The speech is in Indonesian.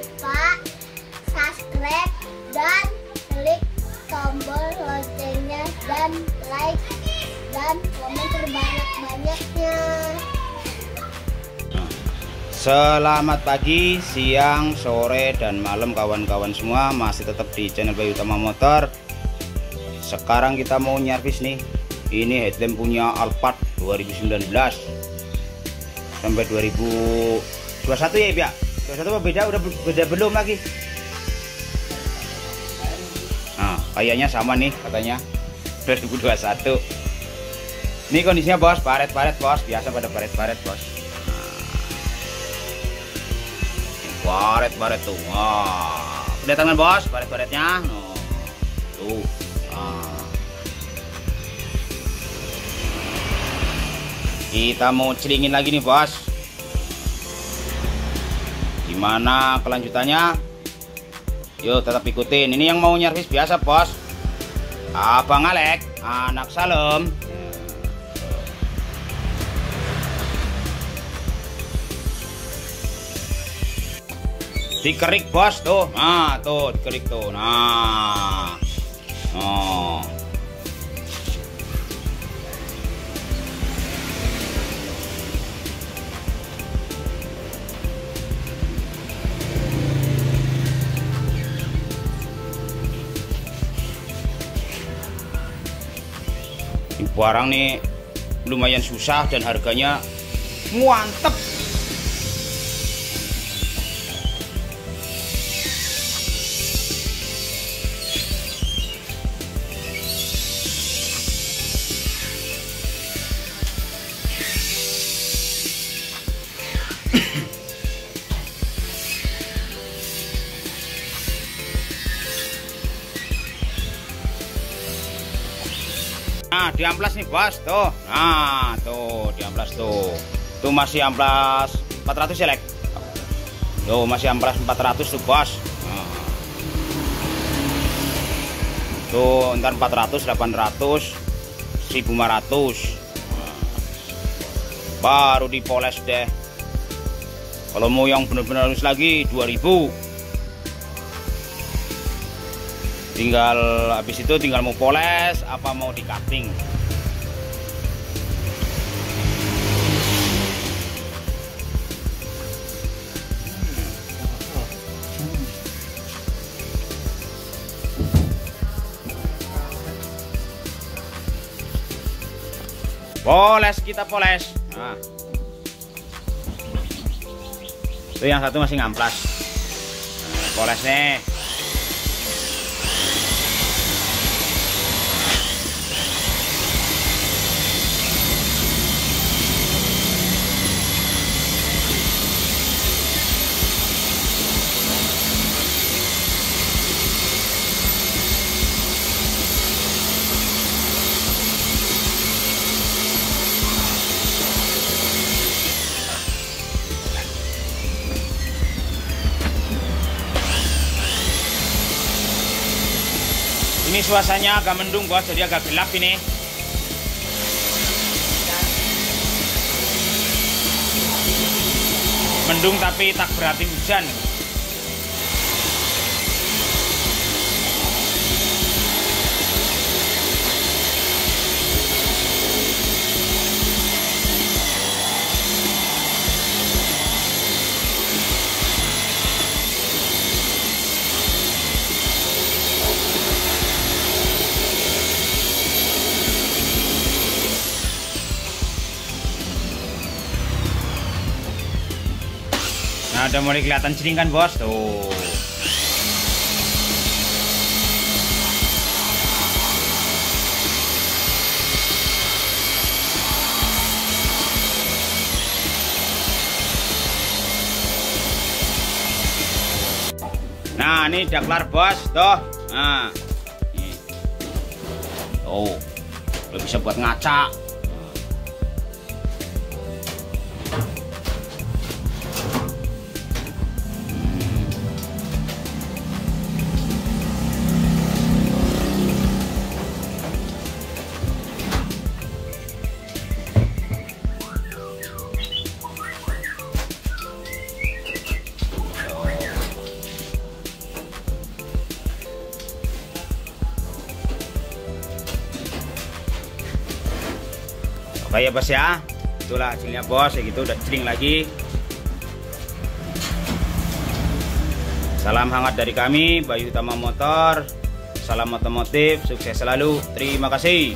lupa subscribe dan klik tombol loncengnya dan like dan komen terbanyak-banyaknya. Selamat pagi, siang, sore, dan malam kawan-kawan semua. Masih tetap di channel Bayu Utama Motor. Sekarang kita mau nyervis nih. Ini headlamp punya Alphard 2019 sampai 2021 ya Ibu ya? 21 apa beda? Udah beda belum lagi? Nah, kayaknya sama nih katanya 2021. Ini kondisinya bos, baret-baret bos, biasa pada baret-baret bos. Baret-baret tuh, wah, kelihatan kan bos, baret-baretnya, tuh, kita mau celingin lagi nih bos. Gimana kelanjutannya? Yuk tetap ikutin. Ini yang mau nyervis biasa bos, Abang Alek, anak Salem. Dikerik bos tuh, nah tuh dikerik tuh, nah, oh. Ini barang nih lumayan susah dan harganya mantep. Nah, di amplas nih bos, tuh. Nah, tuh di amplas tuh. Tuh masih amplas 400 ya, Lek. Tuh masih amplas 400 tuh, bos. Nah. Tuh, ntar 400, 800, 1500. Nah. Baru dipoles deh. Kalau mau yang benar-benar halus lagi 2000. Tinggal habis itu tinggal mau poles apa mau di cutting. Poles, kita poles. Nah. Itu yang satu masih ngamplas. Nah, poles nih. Ini suasananya agak mendung bos, jadi agak gelap ini. Mendung tapi tak berarti hujan. Nah, udah mulai kelihatan celing kan bos tuh. Nah, ini udah kelar bos tuh. Nah, ini. Tuh, udah bisa buat ngaca. Baik ya bos ya, itulah hasilnya bos, ya gitu udah jering lagi. Salam hangat dari kami Bayu Utama Motor. Salam otomotif, sukses selalu. Terima kasih.